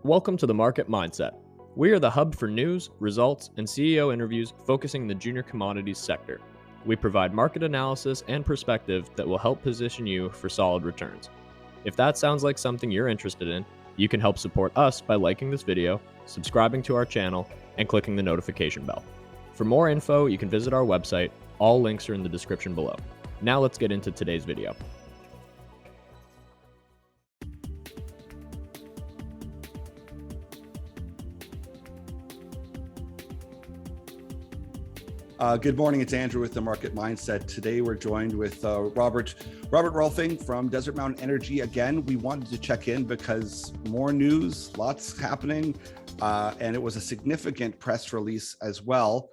Welcome to the Market Mindset. We are the hub for news, results, and CEO interviews focusing the junior commodities sector. We provide market analysis and perspective that will help position you for solid returns. If that sounds like something you're interested in, you can help support us by liking this video, subscribing to our channel, and clicking the notification bell. For more info, you can visit our website. All links are in the description below. Now let's get into today's video. Good morning, it's Andrew with the Market Mindset. Today we're joined with Robert Rohlfing from Desert Mountain Energy. Again, we wanted to check in because more news, lots happening, and it was a significant press release as well.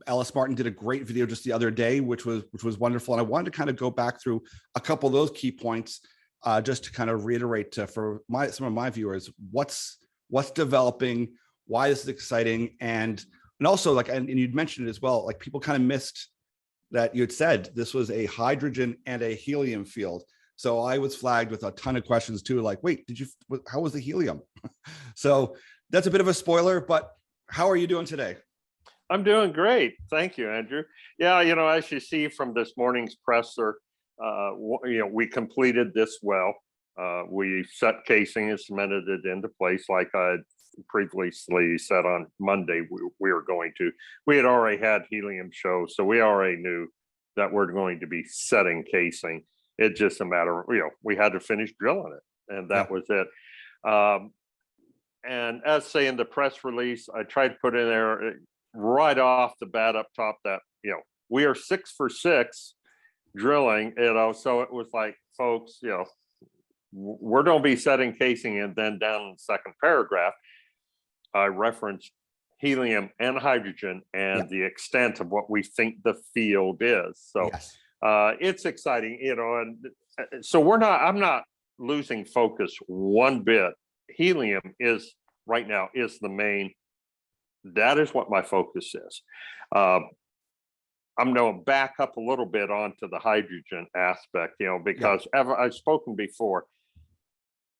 Alice Martin did a great video just the other day, which was wonderful. And I wanted to kind of go back through a couple of those key points, just to kind of reiterate for some of my viewers, what's developing, why this is exciting, and also and you'd mentioned it as well, like people kind of missed that you had said this was a hydrogen and a helium field. So I was flagged with a ton of questions too, like, wait, how was the helium? So that's a bit of a spoiler, but how are you doing today? I'm doing great. Thank you, Andrew. Yeah, as you see from this morning's presser, we completed this well. We set casing and cemented it into place like I had previously said on Monday we were going to. We had already had helium shows, so we already knew that we're going to be setting casing. It's just a matter of, we had to finish drilling it, and that was it. And as say in the press release, I tried to put in there right off the bat up top that, we are 6 for 6 drilling, so it was like, folks, we're going to be setting casing, and then down in the second paragraph, I referenced helium and hydrogen and the extent of what we think the field is. So it's exciting, and so I'm not losing focus one bit. Helium is right now is the main, that is what my focus is. I'm going to back up a little bit onto the hydrogen aspect, because I've spoken before.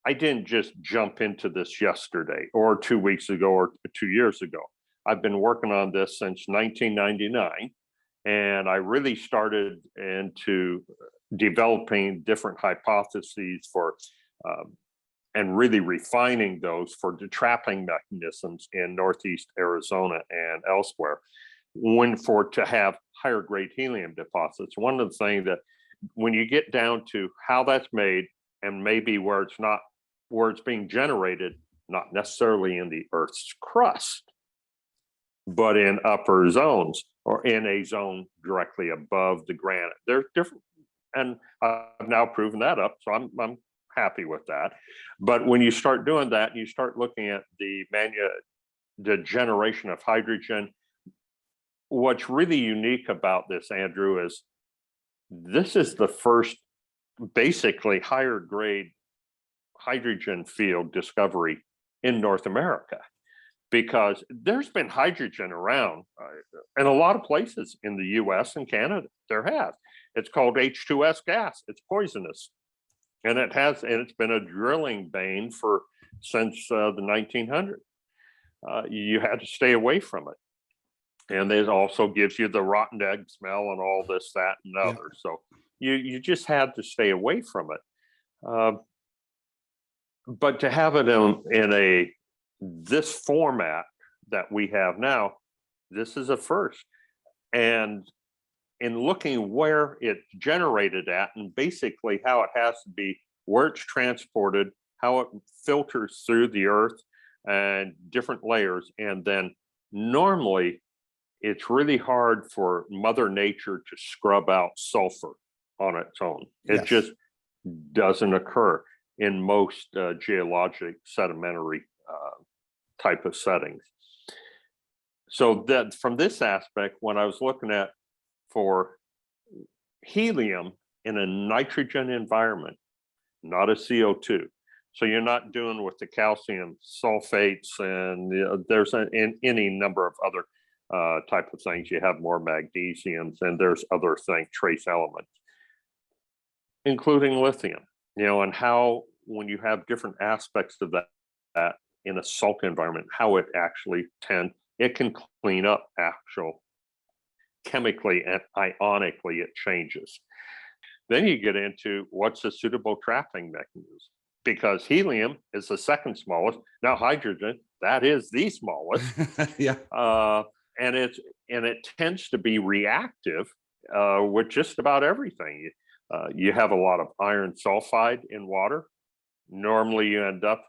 I didn't just jump into this yesterday or 2 weeks ago or 2 years ago. I've been working on this since 1999, and I really started into developing different hypotheses for and really refining those for the trapping mechanisms in Northeast Arizona and elsewhere to have higher grade helium deposits. One of the things that when you get down to how that's made, and maybe where it's being generated, not necessarily in the Earth's crust, but in upper zones or in a zone directly above the granite. They're different, and I've now proven that up, so I'm happy with that. But when you start doing that, you start looking at the generation of hydrogen. What's really unique about this, Andrew, is this is the first basically higher grade hydrogen field discovery in North America, because there's been hydrogen around in a lot of places in the US and Canada. It's called H2S gas. It's poisonous, and it's been a drilling bane since the 1900s. You had to stay away from it, and it also gives you the rotten egg smell and all this, that, and other. So you just had to stay away from it. But to have it in this format that we have now, this is a first. And in looking where it's generated at, and basically how it has to be, where it's transported, how it filters through the earth and different layers, and then normally it's really hard for Mother Nature to scrub out sulfur on its own. It just doesn't occur in most geologic sedimentary type of settings. So that from this aspect, when I was looking at for helium in a nitrogen environment, not a CO2. So you're not doing with the calcium sulfates, and there's any number of other type of things. You have more magnesiums, and there's other things, trace elements. including lithium, and how when you have different aspects of that in a salt environment, how it actually it can clean up actual chemically and ionically it changes. Then you get into what's a suitable trapping mechanism, because helium is the second smallest. Now hydrogen, that is the smallest. Yeah. And it tends to be reactive with just about everything. You have a lot of iron sulfide in water. Normally you end up,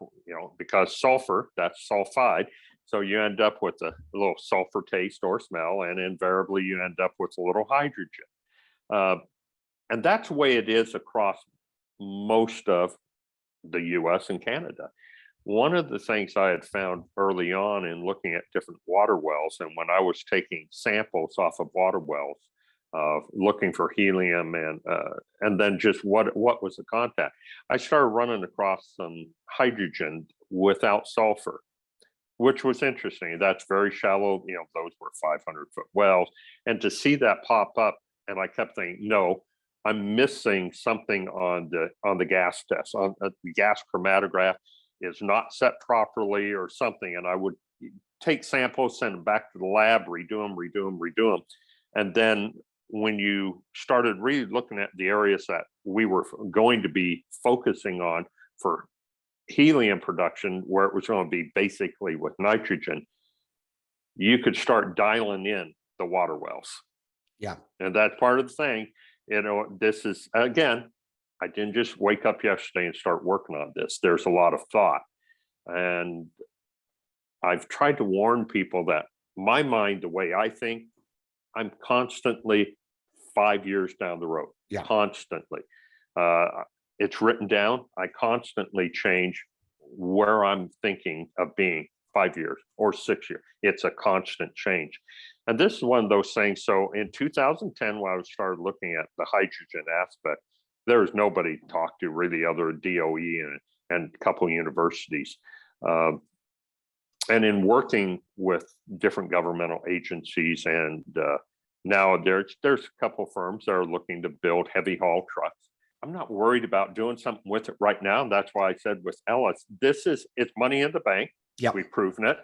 because sulfur, that's sulfide. So you end up with a little sulfur taste or smell, and invariably you end up with a little hydrogen. And that's the way it is across most of the US and Canada. One of the things I had found early on in looking at different water wells, and when I was taking samples off of water wells, looking for helium and then just what was the contact, I started running across some hydrogen without sulfur, which was interesting. That's very shallow. Those were 500-foot wells, and to see that pop up, and I kept thinking, no, I'm missing something on the gas test. On the gas chromatograph is not set properly or something. And I would take samples, send them back to the lab, redo them. And then when you started really looking at the areas that we were going to be focusing on for helium production, where it was going to be basically with nitrogen, you could start dialing in the water wells. Yeah. And that's part of the thing. This is, again, I didn't just wake up yesterday and start working on this. There's a lot of thought. And I've tried to warn people that my mind, the way I think, I'm constantly 5 years down the road. Yeah. Constantly. It's written down. I constantly change where I'm thinking of being 5 years or 6 years. It's a constant change. And this is one of those things. So in 2010, when I started looking at the hydrogen aspect, there was nobody to talk to really other than DOE and a couple of universities. And in working with different governmental agencies, and now there's a couple of firms that are looking to build heavy haul trucks. I'm not worried about doing something with it right now. And that's why I said with Ellis, it's money in the bank. Yep. We've proven it.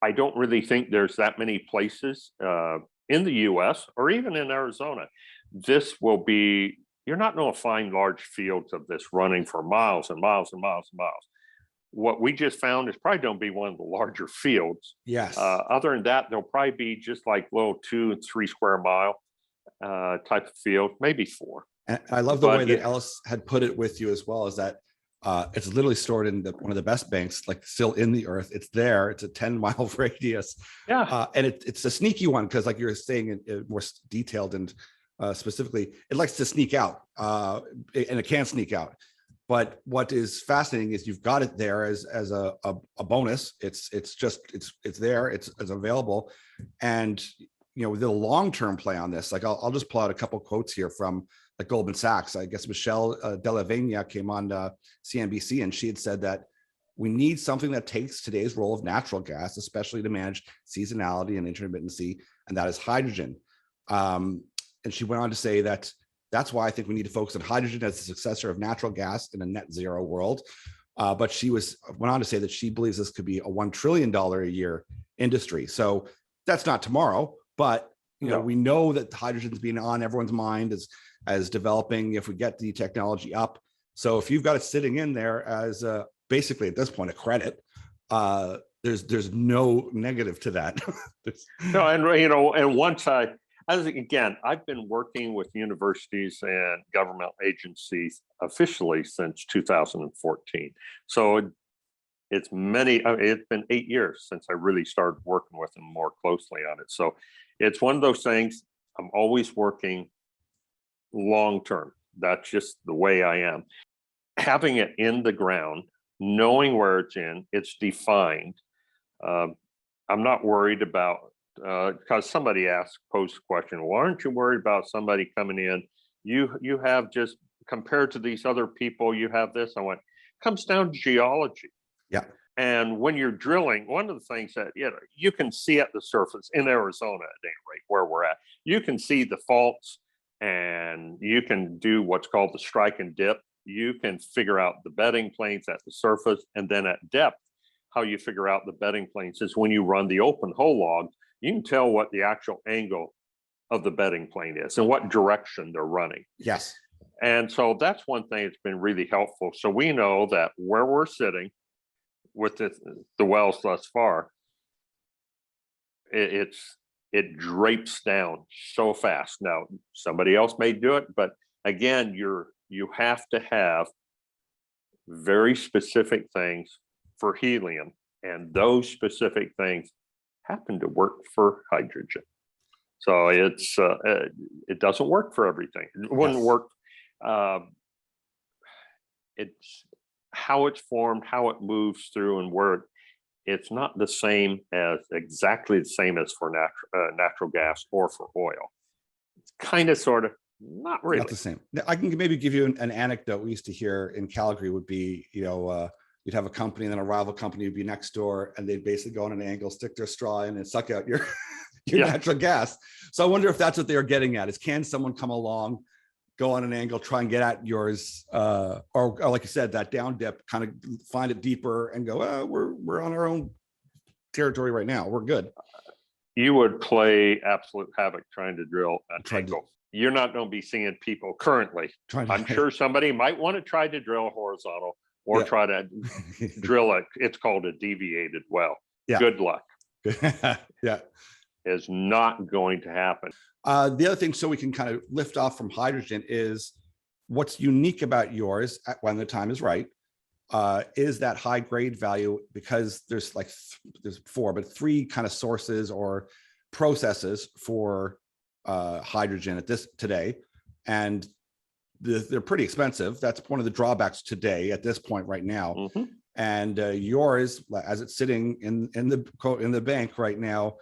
I don't really think there's that many places in the US or even in Arizona. This will be, you're not going to find large fields of this running for miles and miles and miles and miles. What we just found is probably going to be one of the larger fields. Yes. Other than that, there'll probably be just like little 2 and 3 square mile type of field, maybe 4. And I love the way that Ellis had put it with you as well, is that it's literally stored in one of the best banks, like still in the earth. It's there. It's a 10-mile radius. Yeah. And it's a sneaky one, because like you're saying, more detailed and specifically, it likes to sneak out, and it can sneak out. But what is fascinating is you've got it there as a bonus. It's there. It's available, and with the long-term play on this, like I'll just pull out a couple quotes here from like Goldman Sachs. I guess Michelle Delavegna came on CNBC, and she had said that we need something that takes today's role of natural gas, especially to manage seasonality and intermittency, and that is hydrogen. And she went on to say that that's why I think we need to focus on hydrogen as the successor of natural gas in a net zero world. But she went on to say that she believes this could be a $1 trillion a year industry. So that's not tomorrow, but we know that hydrogen's being on everyone's mind as developing if we get the technology up. So if you've got it sitting in there as basically at this point a credit, there's no negative to that. No, and once I've been working with universities and governmental agencies officially since 2014. So it's been 8 years since I really started working with them more closely on it. So it's one of those things. I'm always working long term. That's just the way I am. Having it in the ground, knowing where it's defined. I'm not worried about, because somebody posed a question, well, aren't you worried about somebody coming in? You have just, compared to these other people, you have this. I went, comes down to geology. Yeah. And when you're drilling, one of the things that you can see at the surface in Arizona, at any rate, where we're at, you can see the faults and you can do what's called the strike and dip. You can figure out the bedding planes at the surface, and then at depth, how you figure out the bedding planes is when you run the open hole log, you can tell what the actual angle of the bedding plane is and what direction they're running. Yes. And so that's one thing that's been really helpful. So we know that where we're sitting with the wells thus far, it drapes down so fast. Now, somebody else may do it, but again, you have to have very specific things for helium, and those specific things happen to work for hydrogen. So it doesn't work for everything. It wouldn't work. It's how it's formed, how it moves through, and where it's not the same as exactly the same as for natural gas or for oil. It's kind of, sort of, not really. Not the same. I can maybe give you an anecdote we used to hear in Calgary would be, you'd have a company and then a rival company would be next door, and they'd basically go on an angle, stick their straw in and suck out your natural gas. So I wonder if that's what they are getting at, is can someone come along, go on an angle, try and get at yours, or like you said, that down dip, kind of find it deeper and go, oh, we're on our own territory right now. We're good. You would play absolute havoc trying to drill an angle. You're not going to be seeing people currently. I'm sure somebody might want to try to drill horizontal or try to drill it's called a deviated well. Yeah. Good luck. Yeah. Is not going to happen. The other thing, so we can kind of lift off from hydrogen, is what's unique about yours when the time is right, is that high grade value, because there's three kind of sources or processes for hydrogen today, and they're pretty expensive. That's one of the drawbacks today at this point right now. Mm-hmm. And yours, as it's sitting in the bank right now,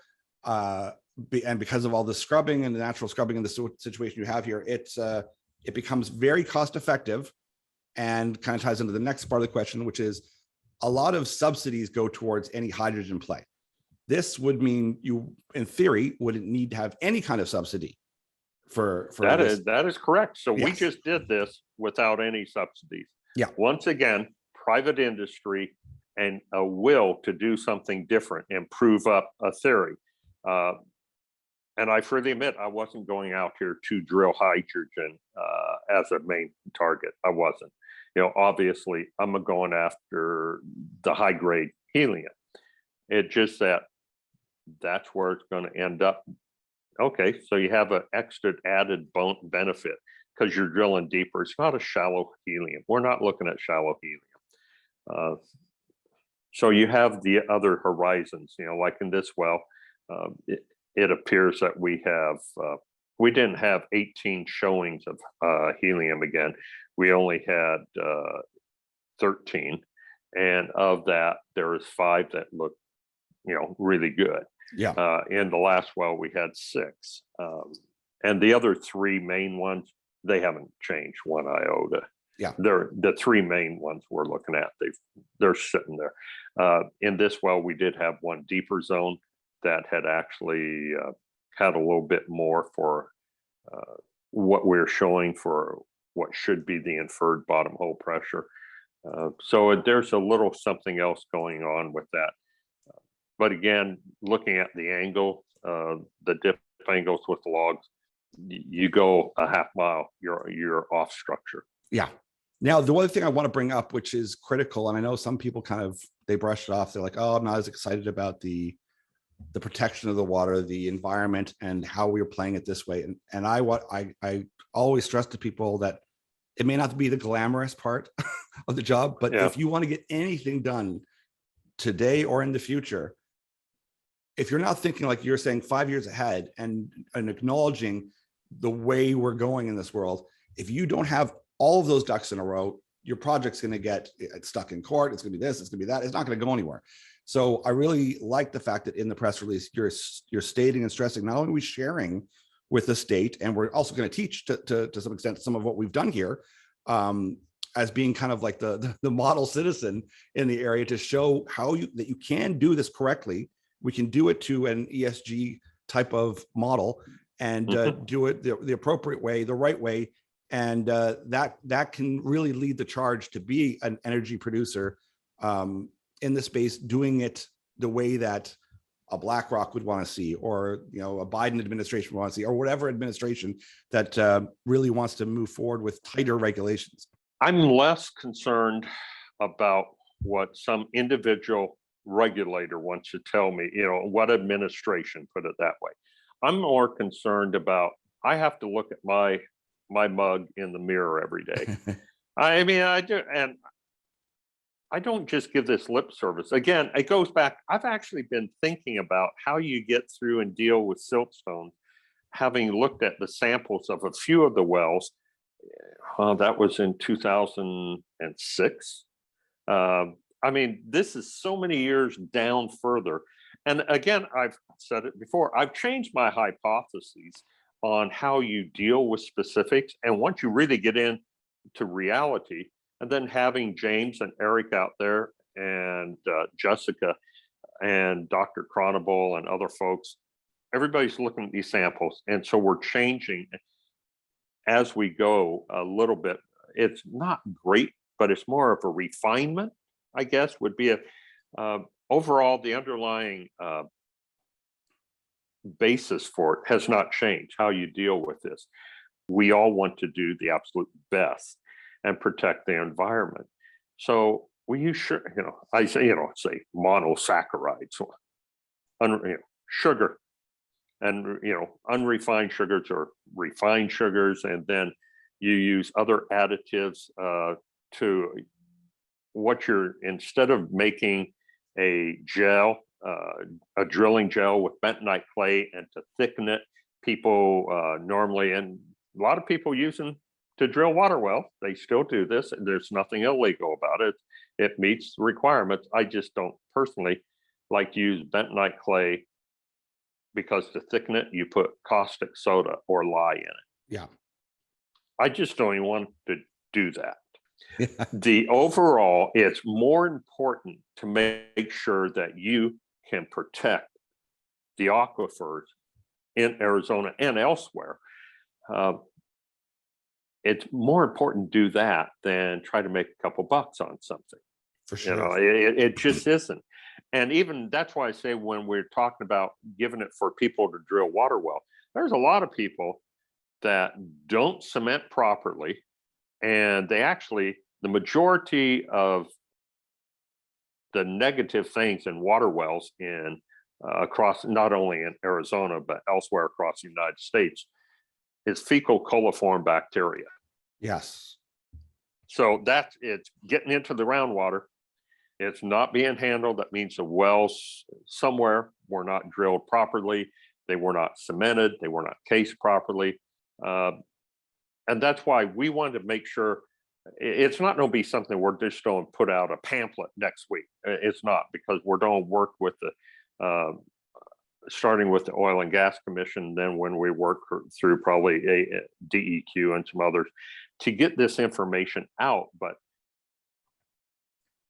and because of all the scrubbing and the natural scrubbing and the situation you have here, it becomes very cost effective, and kind of ties into the next part of the question, which is a lot of subsidies go towards any hydrogen play. This would mean you, in theory, wouldn't need to have any kind of subsidy for that is correct. So Yes. we just did this without any subsidies. Yeah. Once again, private industry and a will to do something different and prove up a theory. And I freely admit, I wasn't going out here to drill hydrogen as a main target. I wasn't. Obviously, I'm going after the high grade helium. It's just that's where it's going to end up. Okay, so you have an extra added benefit because you're drilling deeper. It's not a shallow helium. We're not looking at shallow helium. So you have the other horizons, like in this well, it appears that we didn't have 18 showings of helium again. We only had 13. And of that, there was 5 that looked, really good. Yeah. In the last well, we had 6. And the other 3 main ones, they haven't changed one iota. Yeah. They're the 3 main ones we're looking at. They're sitting there. In this well, we did have one deeper zone that had actually had a little bit more for what we're showing for what should be the inferred bottom hole pressure. So there's a little something else going on with that. But again, looking at the angle, the dip angles with the logs, you go a half mile, you're off structure. Yeah. Now, the other thing I want to bring up, which is critical, and I know some people they brush it off. They're like, oh, I'm not as excited about the protection of the water, the environment, and how we're playing it this way. And I always stress to people that it may not be the glamorous part of the job, but if you want to get anything done today or in the future, if you're not thinking, like you're saying, 5 years ahead and acknowledging the way we're going in this world, if you don't have all of those ducks in a row, your project's going to get stuck in court. It's going to be this, it's going to be that. It's not going to go anywhere. So I really like the fact that in the press release, you're stating and stressing, not only are we sharing with the state, and we're also going to teach to some extent some of what we've done here, as being kind of like the model citizen in the area, to show that you can do this correctly. We can do it to an ESG type of model, and Mhm. do it the appropriate way, the right way. And that can really lead the charge to be an energy producer in the space, doing it the way that a BlackRock would want to see, or a Biden administration would want to see, or whatever administration that really wants to move forward with tighter regulations. I'm less concerned about what some individual regulator wants to tell me, what administration, put it that way. I'm more concerned about, I have to look at my mug in the mirror every day. I mean, I do, and I don't just give this lip service. Again, it goes back, I've actually been thinking about how you get through and deal with siltstone, having looked at the samples of a few of the wells. That was in 2006. I mean, this is so many years down further. And again, I've said it before, I've changed my hypotheses on how you deal with specifics. And once you really get into reality, and then having James and Eric out there, and Jessica and Dr. Cronable and other folks, everybody's looking at these samples. And so we're changing as we go a little bit. It's not great, but it's more of a refinement, I guess, would be overall, the underlying basis for it has not changed, how you deal with this. We all want to do the absolute best and protect the environment. So we use I say, say monosaccharides, sugar, and unrefined sugars or refined sugars, and then you use other additives to what you're, instead of making a gel, a drilling gel with bentonite clay, and to thicken it, people normally, and a lot of people using to drill water wells, they still do this, and there's nothing illegal about it. It meets the requirements. I just don't personally like to use bentonite clay, because to thicken it, you put caustic soda or lye in it. Yeah. I just don't even want to do that. The overall, it's more important to make sure that you can protect the aquifers in Arizona and elsewhere. It's more important to do that than try to make a couple bucks on something. For sure. It just isn't. And even that's why I say, when we're talking about giving it for people to drill water well, there's a lot of people that don't cement properly, and they actually, the majority of the negative things in water wells in across, not only in Arizona but elsewhere across the United States, is fecal coliform bacteria. Yes. So it's getting into the groundwater. It's not being handled. That means the wells somewhere were not drilled properly. They were not cemented. They were not cased properly. And that's why we wanted to make sure it's not going to be something we're just going to put out a pamphlet next week. It's not, because we're going to work with the starting with the Oil and Gas Commission, then when we work through probably a DEQ and some others to get this information out. But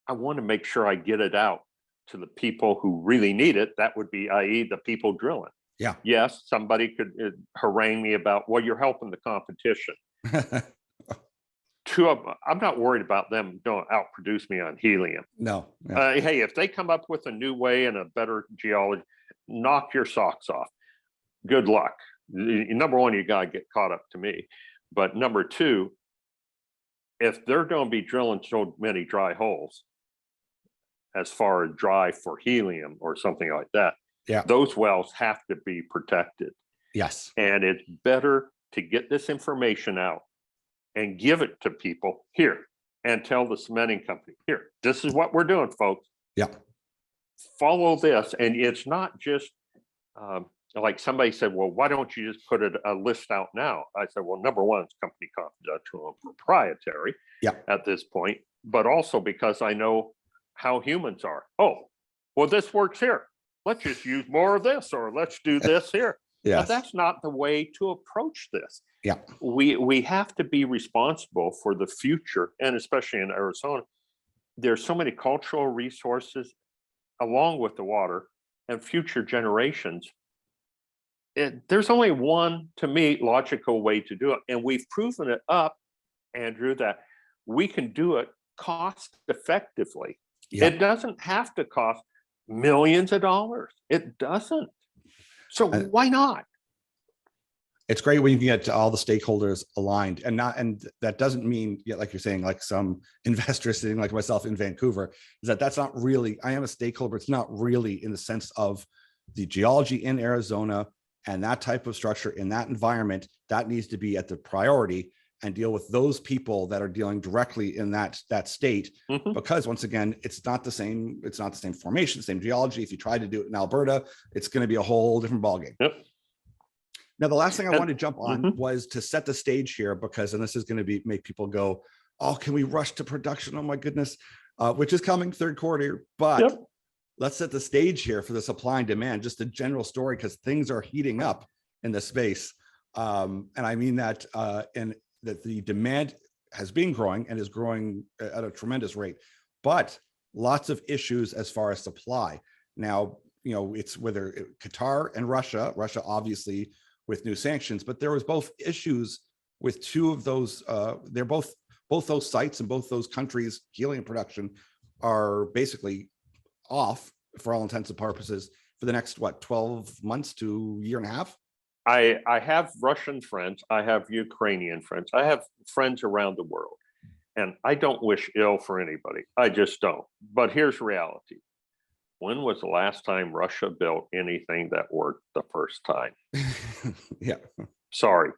I want to make sure I get it out to the people who really need it. That would be, i.e., the people drilling. Yeah. Yes, somebody could harangue me about, well, you're helping the competition. I'm not worried about them don't outproduce me on helium. No. Yeah. Hey, if they come up with a new way and a better geology, knock your socks off. Good luck. Number one, you got to get caught up to me. But number two, if they're going to be drilling so many dry holes, as far as dry for helium or something like that, yeah, those wells have to be protected. Yes. And it's better to get this information out and give it to people here, and tell the cementing company, here, this is what we're doing, folks. Yeah. Follow this. And it's not just like somebody said, well, why don't you just put a list out now? I said, well, number one, it's company confidential and proprietary at this point, but also because I know how humans are. Oh, well, this works here. Let's just use more of this, or let's do this here. Yes. But that's not the way to approach this. Yeah. We have to be responsible for the future, and especially in Arizona, there's so many cultural resources along with the water, and future generations there's only one, to me, logical way to do it. And we've proven it up, Andrew, that we can do it cost effectively. Yeah. It doesn't have to cost millions of dollars. It doesn't. So why not? It's great when you can get all the stakeholders aligned, and that doesn't mean, like you're saying, like some investors sitting like myself in Vancouver, is that's not really, I am a stakeholder, but it's not really in the sense of the geology in Arizona and that type of structure in that environment. That needs to be at the priority and deal with those people that are dealing directly in that state. Because once again, it's not the same formation, the same geology. If you try to do it in Alberta, it's going to be a whole different ballgame. Yep. Now, the last thing I wanted to jump on was to set the stage here, because, and this is going to make people go, oh, can we rush to production? Oh my goodness, which is coming third quarter, but let's set the stage here for the supply and demand, just a general story, because things are heating up in the space. And I mean that, and that the demand has been growing and is growing at a tremendous rate, but lots of issues as far as supply. Now, it's whether Qatar and Russia obviously with new sanctions, but there was both issues with two of those. They're both those sites and both those countries, helium production, are basically off for all intents and purposes for the next 12 months to year and a half. I have Russian friends, I have Ukrainian friends, I have friends around the world, and I don't wish ill for anybody. I just don't. But here's reality. When was the last time Russia built anything that worked the first time? Yeah. Sorry.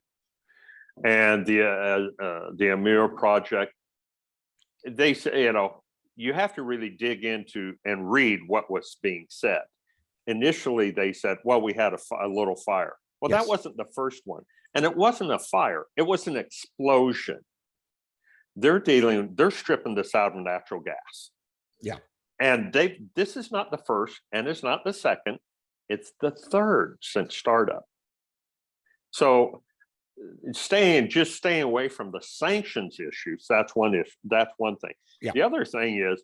And the Amir project, they say, you have to really dig into and read what was being said. Initially, they said, well, we had a little fire. Well, that wasn't the first one. And it wasn't a fire. It was an explosion. They're stripping this out of natural gas. Yeah. And this is not the first, and it's not the second. It's the third since startup. So staying away from the sanctions issues, that's one issue. That's one thing. Yeah. The other thing is,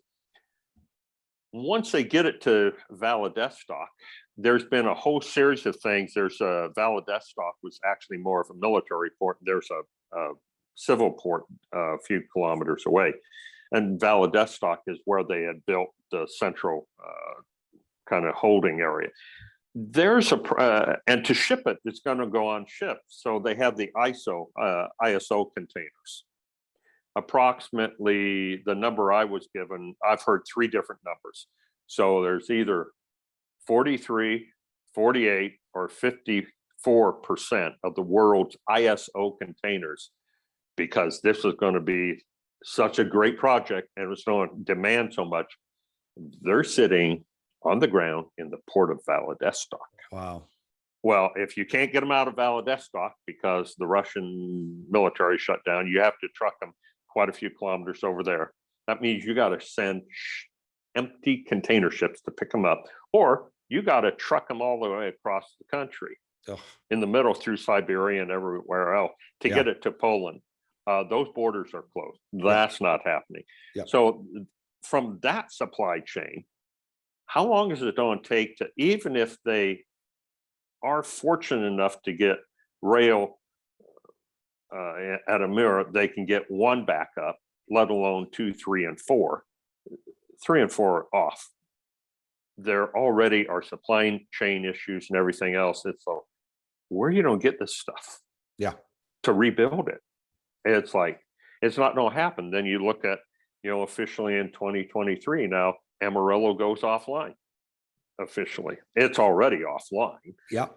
once they get it to Vladivostok, there's been a whole series of things. There's Vladivostok was actually more of a military port. There's a civil port a few kilometers away. And Vladivostok is where they had built the central kind of holding area. There's and to ship it, it's going to go on ships. So they have the ISO containers. Approximately the number I was given, I've heard three different numbers. So there's either 43, 48, or 54% of the world's ISO containers, because this is going to be such a great project and it's going to demand so much. They're sitting on the ground in the port of Vladivostok. Wow. Well, if you can't get them out of Vladivostok because the Russian military shut down, you have to truck them quite a few kilometers over there. That means you got to send empty container ships to pick them up, or you got to truck them all the way across the country in the middle through Siberia and everywhere else to get it to Poland. Those borders are closed. That's not happening. So from that supply chain, how long is it going to take to, even if they are fortunate enough to get rail at Amir, they can get one backup, let alone 2, 3, and 4. 3 and 4 are off. There already are supply chain issues and everything else. It's so where you don't get this stuff to rebuild it. It's like, it's not going to happen. Then you look at, officially in 2023, now Amarillo goes offline. Officially, it's already offline. Yeah.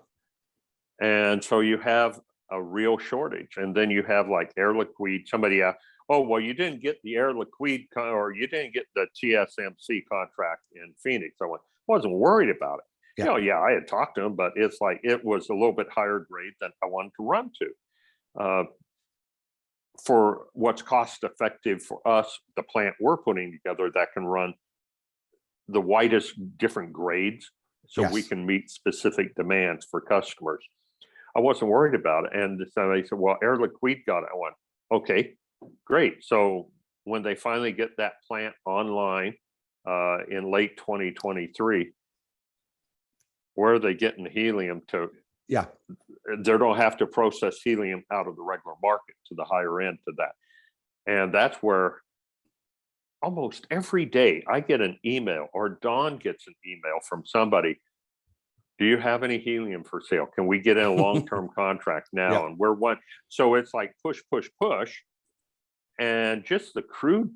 And so you have a real shortage. And then you have like Air Liquide. Somebody asked, oh, well, you didn't get the Air Liquide or you didn't get the TSMC contract in Phoenix. I wasn't worried about it. I had talked to them, but it's like, it was a little bit higher grade than I wanted to run to. For what's cost effective for us, the plant we're putting together that can run the widest different grades, so we can meet specific demands for customers. I wasn't worried about it. And so they said, well, Air Liquide got it. I went, okay, great. So when they finally get that plant online in late 2023, where are they getting the helium to Yeah. They don't have to process helium out of the regular market to the higher end to that. And that's where almost every day I get an email, or Dawn gets an email from somebody. Do you have any helium for sale? Can we get in a long-term contract now? Yeah. And we're one. So it's like push, push, push. And just the crude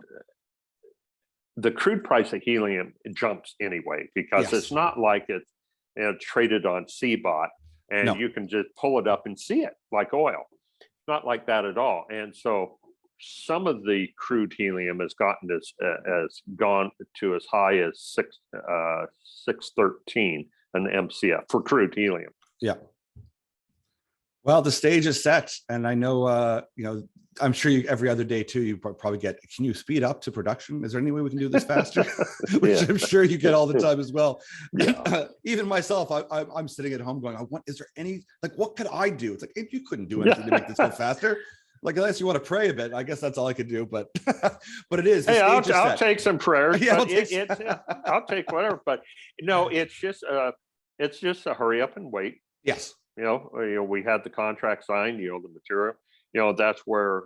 price of helium jumps anyway, because Yes. it's not like it's, you know, traded on CBOT and No. you can just pull it up and see it like oil. It's not like that at all. And so some of the crude helium has gone to as high as 613 an MCF for crude helium. Yeah. Well, the stage is set, and I know, you know, I'm sure you, every other day too, you probably get, can you speed up to production? Is there any way we can do this faster? Which I'm sure you get all the time as well. Yeah. Even myself, I'm sitting at home going, what, is there any, like, what could I do? It's like, if you couldn't do anything to make this go faster, like, unless you want to pray a bit, I guess that's all I could do, but but it is. Hey, I'll take some prayers. Yeah, but I'll take whatever, but no, it's just a hurry up and wait. Yes. You know, we had the contract signed, you know, the material, you know, that's where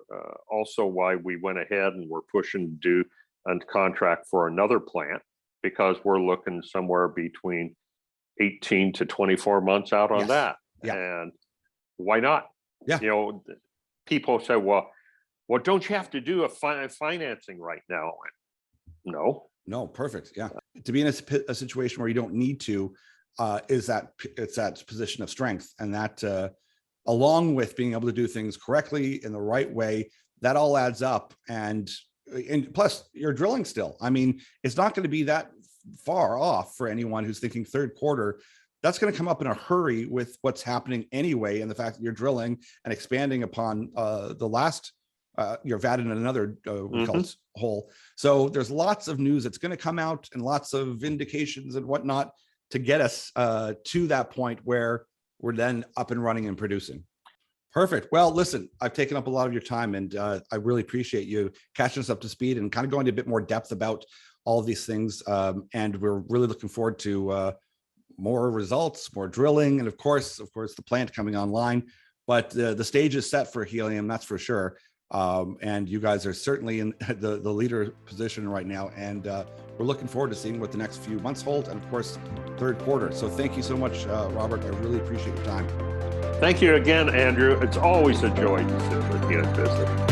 also why we went ahead and we're pushing to do a contract for another plant, because we're looking somewhere between 18 to 24 months out on Yes. that. Yeah. And why not? Yeah. You know, people say, well, don't you have to do a financing right now? No. No, perfect. Yeah. To be in a situation where you don't need to, it's that position of strength, and that along with being able to do things correctly in the right way, that all adds up. And plus you're drilling still. I mean, it's not going to be that far off for anyone who's thinking third quarter. That's going to come up in a hurry with what's happening anyway, and the fact that you're drilling and expanding upon the last you've added another we call it hole. So there's lots of news that's going to come out, and lots of indications and whatnot to get us to that point where we're then up and running and producing. Perfect. Well, listen, I've taken up a lot of your time, and I really appreciate you catching us up to speed and kind of going to a bit more depth about all of these things. And we're really looking forward to more results, more drilling, and of course, the plant coming online. But the stage is set for helium, that's for sure. And you guys are certainly in the leader position right now, and we're looking forward to seeing what the next few months hold, and of course third quarter. So thank you so much, Robert. I really appreciate your time. Thank you again, Andrew. It's always a joy to sit with you and visit.